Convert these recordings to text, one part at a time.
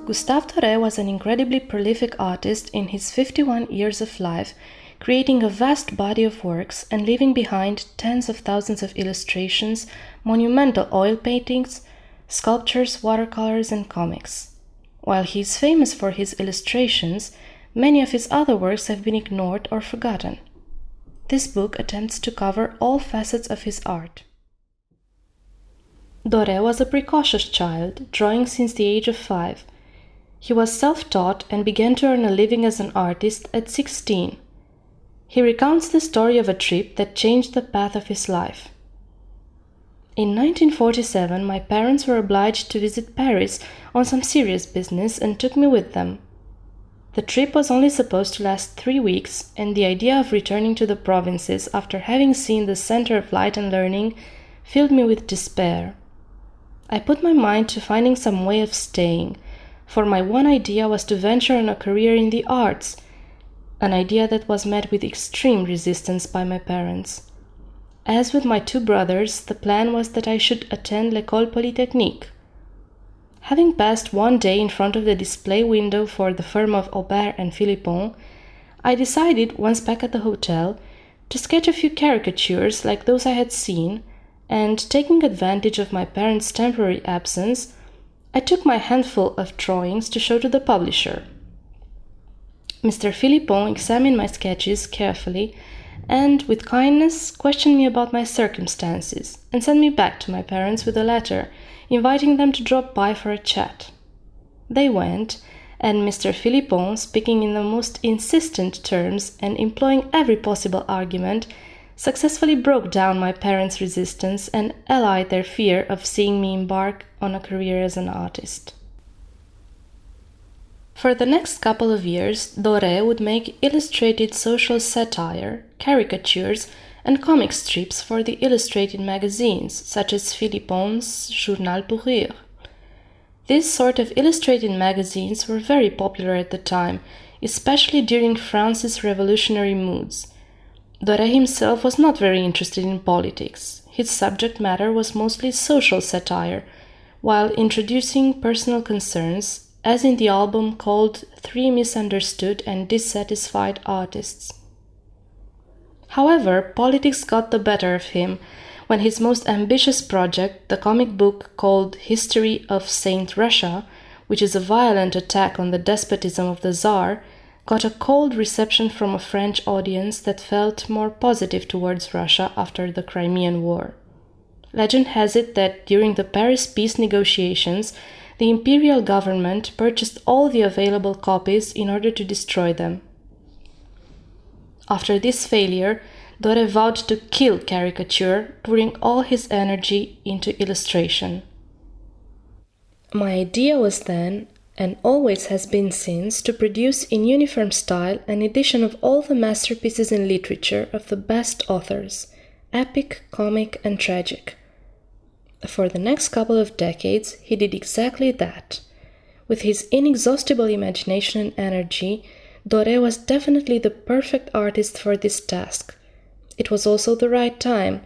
Gustave Doré was an incredibly prolific artist in his 51 years of life, creating a vast body of works and leaving behind tens of thousands of illustrations, monumental oil paintings, sculptures, watercolors, and comics. While he is famous for his illustrations, many of his other works have been ignored or forgotten. This book attempts to cover all facets of his art. Doré was a precocious child, drawing since the age of 5. He was self-taught and began to earn a living as an artist at 16. He recounts the story of a trip that changed the path of his life. In 1947, my parents were obliged to visit Paris on some serious business and took me with them. The trip was only supposed to last 3 weeks, and the idea of returning to the provinces after having seen the center of light and learning filled me with despair. I put my mind to finding some way of staying, for my one idea was to venture on a career in the arts, an idea that was met with extreme resistance by my parents. As with my 2 brothers, the plan was that I should attend l'École Polytechnique. Having passed one day in front of the display window for the firm of Aubert and Philippe, I decided, once back at the hotel, to sketch a few caricatures like those I had seen, and, taking advantage of my parents' temporary absence, I took my handful of drawings to show to the publisher. Mr. Philippe examined my sketches carefully and, with kindness, questioned me about my circumstances and sent me back to my parents with a letter inviting them to drop by for a chat. They went, and Mr. Philippe, speaking in the most insistent terms and employing every possible argument, successfully broke down my parents' resistance and allayed their fear of seeing me embark on a career as an artist. For the next couple of years, Doré would make illustrated social satire, caricatures, and comic strips for the illustrated magazines, such as Philippe's Journal pour rire. These sort of illustrated magazines were very popular at the time, especially during France's revolutionary moods. Doré himself was not very interested in politics. His subject matter was mostly social satire, while introducing personal concerns, as in the album called 3 Misunderstood and Dissatisfied Artists. However, politics got the better of him when his most ambitious project, the comic book called History of Saint Russia, which is a violent attack on the despotism of the Tsar, got a cold reception from a French audience that felt more positive towards Russia after the Crimean War. Legend has it that during the Paris peace negotiations, the imperial government purchased all the available copies in order to destroy them. After this failure, Doré vowed to kill caricature, pouring all his energy into illustration. My idea was then, and always has been since, to produce in uniform style an edition of all the masterpieces in literature of the best authors, epic, comic, and tragic. For the next couple of decades, he did exactly that. With his inexhaustible imagination and energy, Doré was definitely the perfect artist for this task. It was also the right time.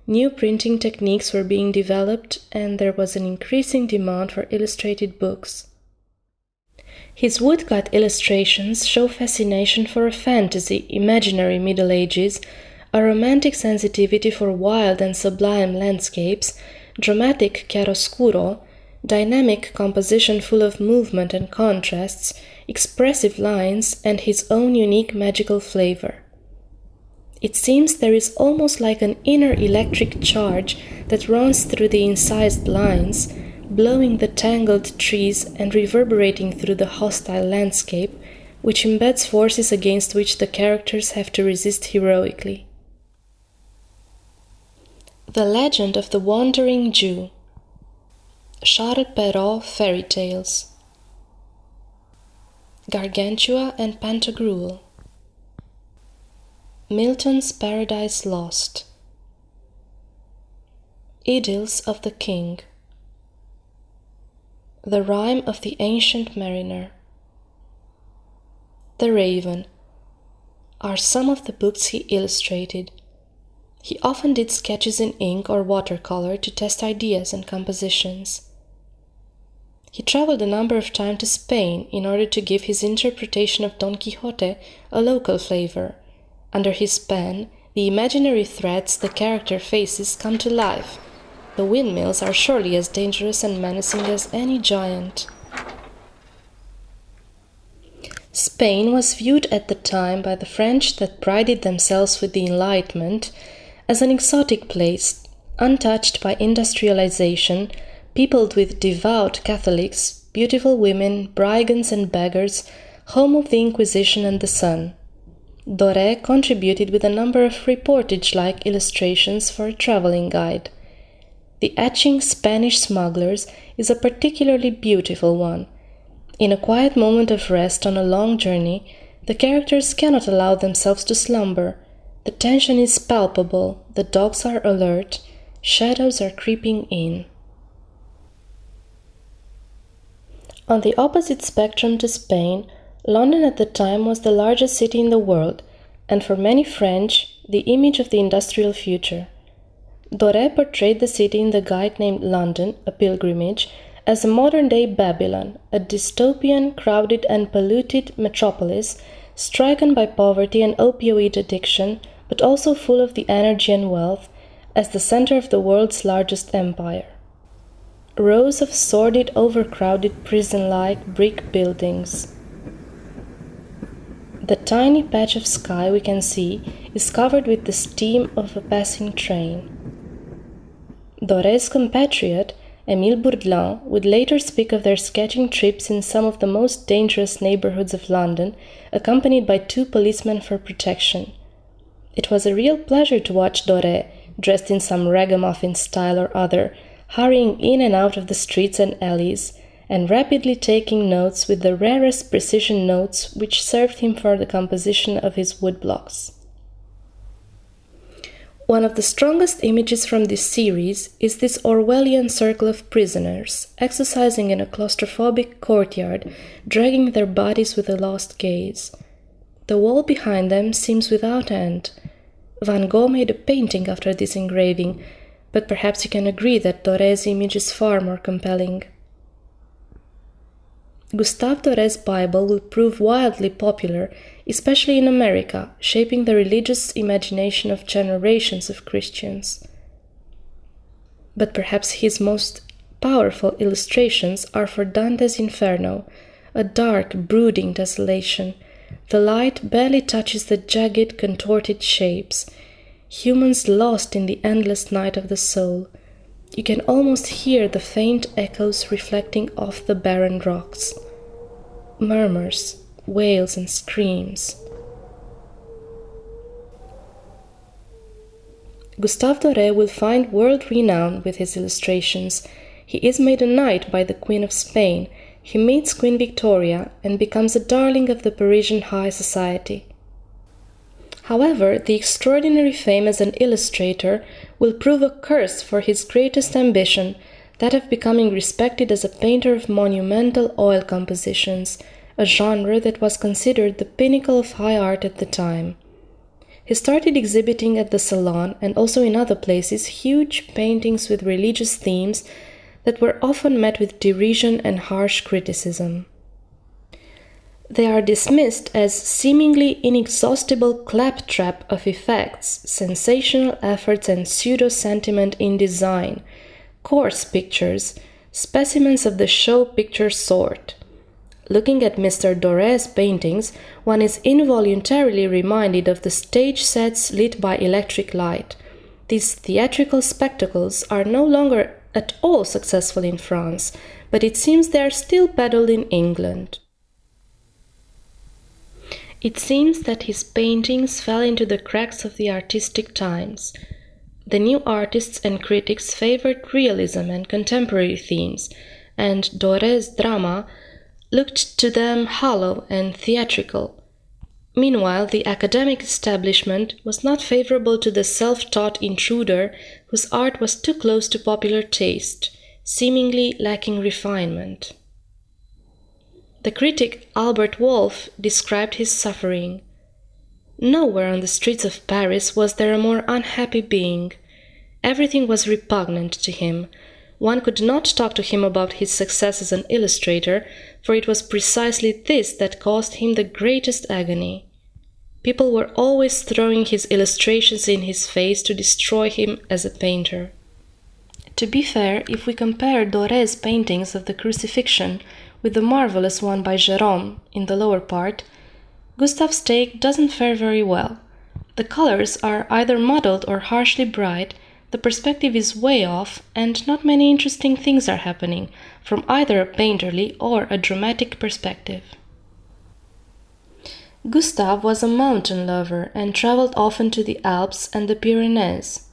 New printing techniques were being developed, and there was an increasing demand for illustrated books. His woodcut illustrations show fascination for a fantasy, imaginary Middle Ages, a romantic sensitivity for wild and sublime landscapes, dramatic chiaroscuro, dynamic composition full of movement and contrasts, expressive lines, and his own unique magical flavor. It seems there is almost like an inner electric charge that runs through the incised lines, blowing the tangled trees and reverberating through the hostile landscape, which embeds forces against which the characters have to resist heroically. The Legend of the Wandering Jew. Charles Perrault Fairy Tales. Gargantua and Pantagruel. Milton's Paradise Lost. Idylls of the King. The Rime of the Ancient Mariner. The Raven are some of the books he illustrated. He often did sketches in ink or watercolor to test ideas and compositions. He traveled a number of times to Spain in order to give his interpretation of Don Quixote a local flavor. Under his pen, the imaginary threats the character faces come to life. The windmills are surely as dangerous and menacing as any giant. Spain was viewed at the time by the French that prided themselves with the Enlightenment as an exotic place, untouched by industrialization, peopled with devout Catholics, beautiful women, brigands and beggars, home of the Inquisition and the sun. Doré contributed with a number of reportage-like illustrations for a traveling guide. The etching Spanish Smugglers is a particularly beautiful one. In a quiet moment of rest on a long journey, the characters cannot allow themselves to slumber. The tension is palpable, the dogs are alert, shadows are creeping in. On the opposite spectrum to Spain, London at the time was the largest city in the world, and for many French, the image of the industrial future. Doré portrayed the city in the guide named London, a Pilgrimage, as a modern-day Babylon, a dystopian, crowded and polluted metropolis, stricken by poverty and opioid addiction, but also full of the energy and wealth, as the center of the world's largest empire. Rows of sordid, overcrowded, prison-like brick buildings. The tiny patch of sky we can see is covered with the steam of a passing train. Doré's compatriot, Émile Bourdelin, would later speak of their sketching trips in some of the most dangerous neighborhoods of London, accompanied by 2 policemen for protection. It was a real pleasure to watch Doré, dressed in some ragamuffin style or other, hurrying in and out of the streets and alleys, and rapidly taking notes with the rarest precision notes which served him for the composition of his woodblocks. One of the strongest images from this series is this Orwellian circle of prisoners, exercising in a claustrophobic courtyard, dragging their bodies with a lost gaze. The wall behind them seems without end. Van Gogh made a painting after this engraving, but perhaps you can agree that Doré's image is far more compelling. Gustave Doré's Bible will prove wildly popular, especially in America, shaping the religious imagination of generations of Christians. But perhaps his most powerful illustrations are for Dante's Inferno, a dark, brooding desolation. The light barely touches the jagged, contorted shapes, humans lost in the endless night of the soul. You can almost hear the faint echoes reflecting off the barren rocks. Murmurs, wails and screams. Gustave Doré will find world renown with his illustrations. He is made a knight by the Queen of Spain, he meets Queen Victoria and becomes a darling of the Parisian high society. However, the extraordinary fame as an illustrator will prove a curse for his greatest ambition, that of becoming respected as a painter of monumental oil compositions, a genre that was considered the pinnacle of high art at the time. He started exhibiting at the Salon and also in other places huge paintings with religious themes that were often met with derision and harsh criticism. They are dismissed as seemingly inexhaustible claptrap of effects, sensational efforts and pseudo-sentiment in design, coarse pictures, specimens of the show picture sort. Looking at Mr. Doré's paintings, one is involuntarily reminded of the stage sets lit by electric light. These theatrical spectacles are no longer at all successful in France, but it seems they are still peddled in England. It seems that his paintings fell into the cracks of the artistic times. The new artists and critics favored realism and contemporary themes, and Doré's drama looked to them hollow and theatrical. Meanwhile, the academic establishment was not favorable to the self-taught intruder whose art was too close to popular taste, seemingly lacking refinement. The critic Albert Wolff described his suffering. Nowhere on the streets of Paris was there a more unhappy being. Everything was repugnant to him. One could not talk to him about his success as an illustrator, for it was precisely this that caused him the greatest agony. People were always throwing his illustrations in his face to destroy him as a painter. To be fair, if we compare Doré's paintings of the Crucifixion with the marvelous one by Gérôme in the lower part, Gustave's take doesn't fare very well. The colors are either muddled or harshly bright, the perspective is way off, and not many interesting things are happening, from either a painterly or a dramatic perspective. Gustave was a mountain lover and traveled often to the Alps and the Pyrenees.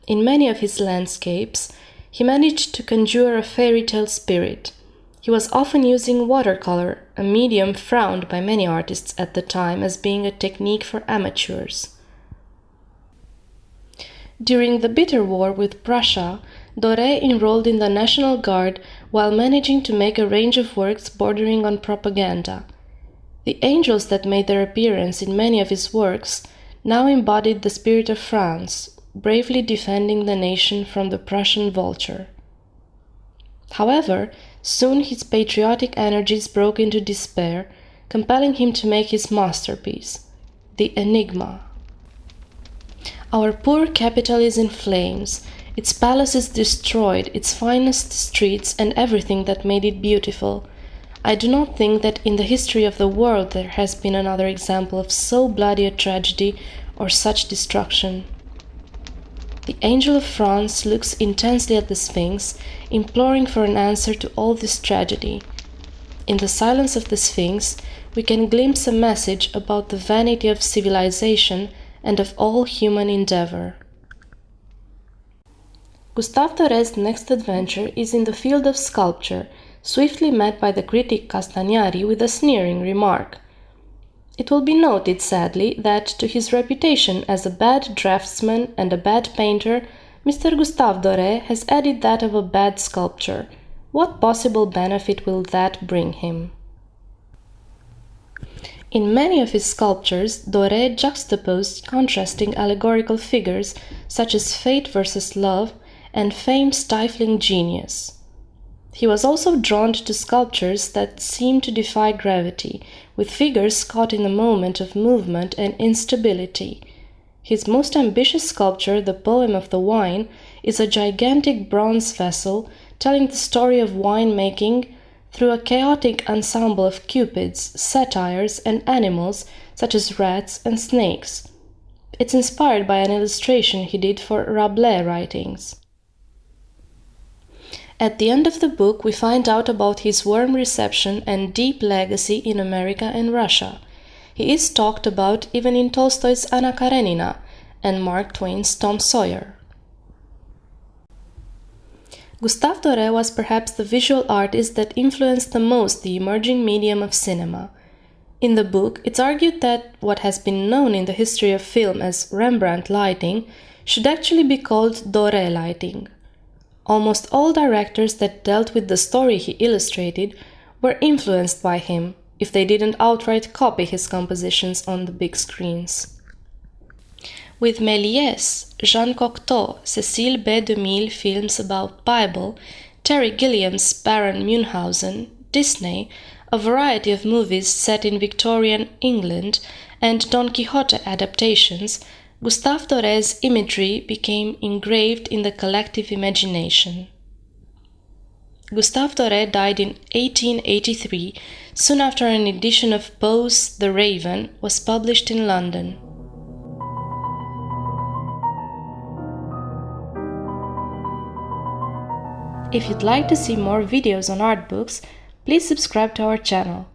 In many of his landscapes, he managed to conjure a fairy tale spirit. He was often using watercolor, a medium frowned by many artists at the time as being a technique for amateurs. During the bitter war with Prussia, Doré enrolled in the National Guard while managing to make a range of works bordering on propaganda. The angels that made their appearance in many of his works now embodied the spirit of France, bravely defending the nation from the Prussian vulture. However, soon his patriotic energies broke into despair, compelling him to make his masterpiece, The Enigma. Our poor capital is in flames, its palaces destroyed, its finest streets and everything that made it beautiful. I do not think that in the history of the world there has been another example of so bloody a tragedy or such destruction. The angel of France looks intensely at the Sphinx, imploring for an answer to all this tragedy. In the silence of the Sphinx, we can glimpse a message about the vanity of civilization and of all human endeavor. Gustave Doré's next adventure is in the field of sculpture, swiftly met by the critic Castagnari with a sneering remark. It will be noted, sadly, that to his reputation as a bad draftsman and a bad painter, Mr. Gustave Doré has added that of a bad sculptor. What possible benefit will that bring him? In many of his sculptures, Doré juxtaposed contrasting allegorical figures such as fate versus love and fame stifling genius. He was also drawn to sculptures that seemed to defy gravity, with figures caught in the moment of movement and instability. His most ambitious sculpture, the Poem of the Wine, is a gigantic bronze vessel telling the story of wine-making through a chaotic ensemble of cupids, satyrs, and animals such as rats and snakes. It's inspired by an illustration he did for Rabelais writings. At the end of the book, we find out about his warm reception and deep legacy in America and Russia. He is talked about even in Tolstoy's Anna Karenina and Mark Twain's Tom Sawyer. Gustave Doré was perhaps the visual artist that influenced the most the emerging medium of cinema. In the book, it's argued that what has been known in the history of film as Rembrandt lighting should actually be called Doré lighting. Almost all directors that dealt with the story he illustrated were influenced by him, if they didn't outright copy his compositions on the big screens. With Méliès, Jean Cocteau, Cécile B. DeMille films about Bible, Terry Gilliam's Baron Munchausen, Disney, a variety of movies set in Victorian England, and Don Quixote adaptations, Gustave Doré's imagery became engraved in the collective imagination. Gustave Doré died in 1883, soon after an edition of Poe's The Raven was published in London. If you'd like to see more videos on art books, please subscribe to our channel.